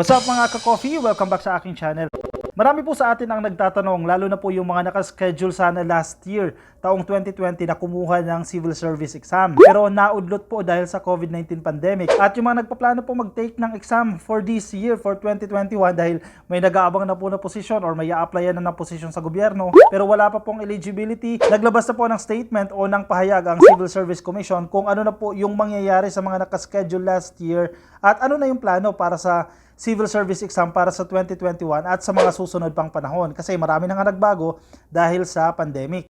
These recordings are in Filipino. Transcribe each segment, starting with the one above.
What's up mga ka-coffee? Welcome back sa aking channel. Marami po sa atin ang nagtatanong, lalo na po yung mga nakaschedule sana last year, taong 2020 na kumuha ng civil service exam. Pero naudlot po dahil sa COVID-19 pandemic. At yung mga nagpaplano po mag-take ng exam for this year, for 2021, dahil may nag-aabang na po na posisyon or may a-applyan na ng posisyon sa gobyerno, pero wala pa pong eligibility, naglabas na po ng statement o ng pahayag ang Civil Service Commission kung ano na po yung mangyayari sa mga nakaschedule last year at ano na yung plano para sa civil service exam para sa 2021 at sa mga susunod pang panahon kasi marami na nga nagbago dahil sa pandemic.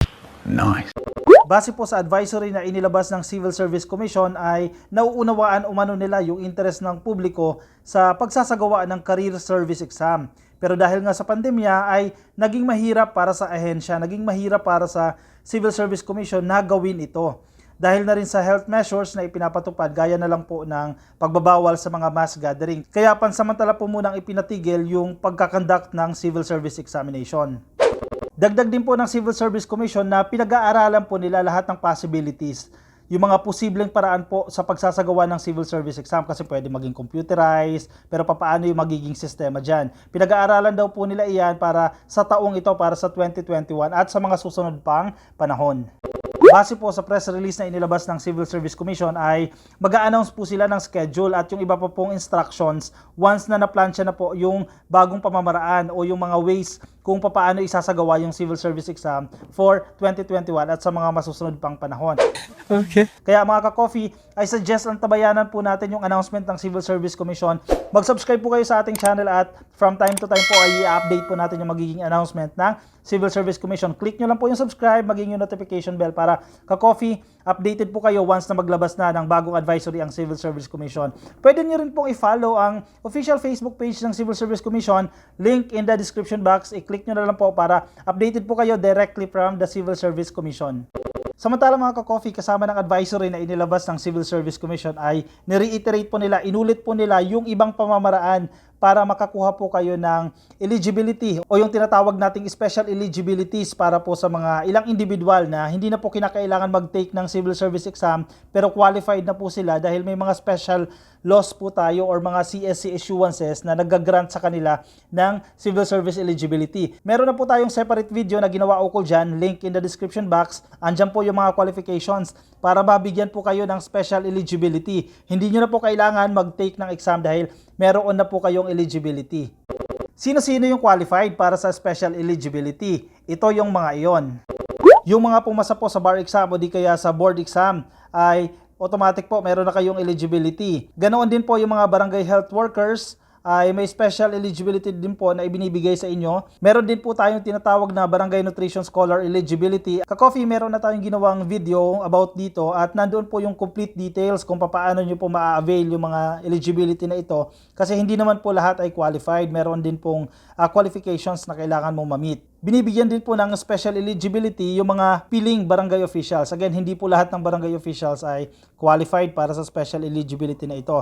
Nice. Base po sa advisory na inilabas ng Civil Service Commission ay nauunawaan umano nila yung interes ng publiko sa pagsasagawa ng career service exam. Pero dahil nga sa pandemya ay naging mahirap para sa ahensya, naging mahirap para sa Civil Service Commission na gawin ito. Dahil na rin sa health measures na ipinapatupad gaya na lang po ng pagbabawal sa mga mass gathering. Kaya pansamantala po munang ipinatigil yung pagkakandak ng civil service examination. Dagdag din po ng Civil Service Commission na pinag-aaralan po nila lahat ng possibilities. Yung mga posibleng paraan po sa pagsasagawa ng civil service exam kasi pwede maging computerized, pero paano yung magiging sistema dyan. Pinag-aaralan daw po nila iyan para sa taong ito, para sa 2021 at sa mga susunod pang panahon. Base po sa press release na inilabas ng Civil Service Commission ay mag-a-announce po sila ng schedule at yung iba pa pong instructions once na naplansya na po yung bagong pamamaraan o yung mga ways kung paano isasagawa yung civil service exam for 2021 at sa mga masusunod pang panahon. Okay. Kaya mga ka-coffee, I suggest ang tabayanan po natin yung announcement ng Civil Service Commission. Mag-subscribe po kayo sa ating channel at from time to time po ay i-update po natin yung magiging announcement ng Civil Service Commission. Click nyo lang po yung subscribe, maging yung notification bell para ka-coffee, updated po kayo once na maglabas na ng bagong advisory ang Civil Service Commission. Pwede nyo rin pong i-follow ang official Facebook page ng Civil Service Commission, link in the description box. I-click nyo na lang po para updated po kayo directly from the Civil Service Commission. Samantala mga ka-coffee, kasama ng advisory na inilabas ng Civil Service Commission ay nireiterate po nila, inulit po nila yung ibang pamamaraan para makakuha po kayo ng eligibility o yung tinatawag nating special eligibilities para po sa mga ilang individual na hindi na po kinakailangan mag-take ng civil service exam pero qualified na po sila dahil may mga special laws po tayo or mga CSC issuances na nag-grant sa kanila ng civil service eligibility. Meron na po tayong separate video na ginawa ukol dyan, link in the description box. Andyan po yung mga qualifications para mabigyan po kayo ng special eligibility. Hindi nyo na po kailangan mag-take ng exam dahil meron na po kayong eligibility. Sino-sino yung qualified para sa special eligibility? Ito yung mga iyon. Yung mga pumasa po sa bar exam o di kaya sa board exam ay automatic po meron na kayong eligibility. Ganoon din po yung mga barangay health workers ay may special eligibility din po na ibinibigay sa inyo. Meron din po tayong tinatawag na Barangay Nutrition Scholar Eligibility. Ka-coffee, meron na tayong ginawang video about dito at nandoon po yung complete details kung paano nyo po ma-avail yung mga eligibility na ito. Kasi hindi naman po lahat ay qualified. Meron din pong qualifications na kailangan mong ma-meet. Binibigyan din po ng special eligibility yung mga piling barangay officials. Again, hindi po lahat ng barangay officials ay qualified para sa special eligibility na ito.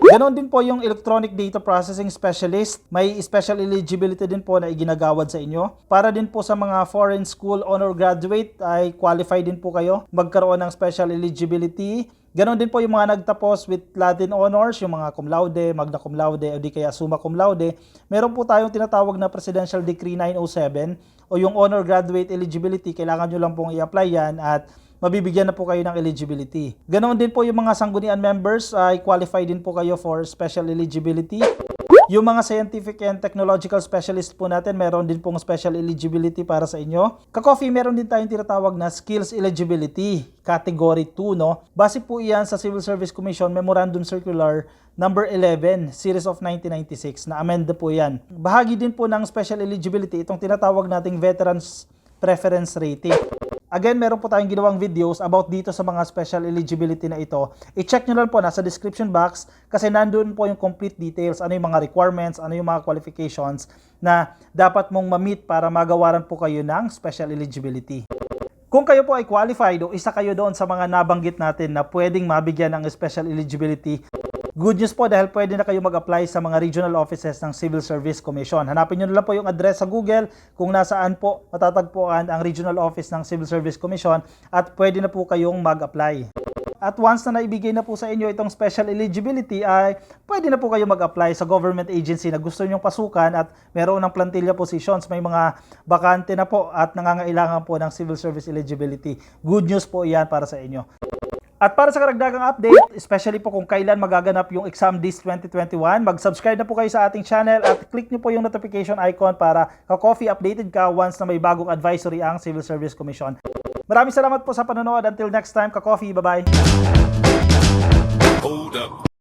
Ganon din po yung Electronic Data Processing Specialist. May special eligibility din po na iginagawad sa inyo. Para din po sa mga foreign school honor graduate ay qualified din po kayo magkaroon ng special eligibility. Ganon din po yung mga nagtapos with Latin honors, yung mga cum laude, magna cum laude, o di kaya summa cum laude. Meron po tayong tinatawag na Presidential Decree 907 o yung honor graduate eligibility. Kailangan nyo lang pong i-apply yan at mabibigyan na po kayo ng eligibility. Ganoon din po yung mga sanggunian members ay qualified din po kayo for special eligibility. Yung mga scientific and technological specialist po natin, meron din pong special eligibility para sa inyo. Ka-coffee, meron din tayong tinatawag na skills eligibility, category 2, no? Base po iyan sa Civil Service Commission Memorandum Circular number 11, series of 1996, na amend po yan. Bahagi din po ng special eligibility itong tinatawag nating Veterans Preference Rating. Again, meron po tayong ginawang videos about dito sa mga special eligibility na ito. I-check nyo lang po, nasa description box kasi nandun po yung complete details, ano yung mga requirements, ano yung mga qualifications na dapat mong ma-meet para magawaran po kayo ng special eligibility. Kung kayo po ay qualified o isa kayo doon sa mga nabanggit natin na pwedeng mabigyan ng special eligibility, good news po dahil pwede na kayo mag-apply sa mga regional offices ng Civil Service Commission. Hanapin nyo na lang po yung address sa Google kung nasaan po matatagpuan ang regional office ng Civil Service Commission at pwede na po kayong mag-apply. At once na naibigay na po sa inyo itong special eligibility ay pwede na po kayo mag-apply sa government agency na gusto nyong pasukan at meron ng plantilla positions. May mga bakante na po at nangangailangan po ng civil service eligibility. Good news po yan para sa inyo. At para sa karagdagang update, especially po kung kailan magaganap yung exam this 2021, mag-subscribe na po kayo sa ating channel at click nyo po yung notification icon para ka-coffee updated ka once na may bagong advisory ang Civil Service Commission. Maraming salamat po sa panonood. Until next time, ka-coffee. Bye-bye. Hold up.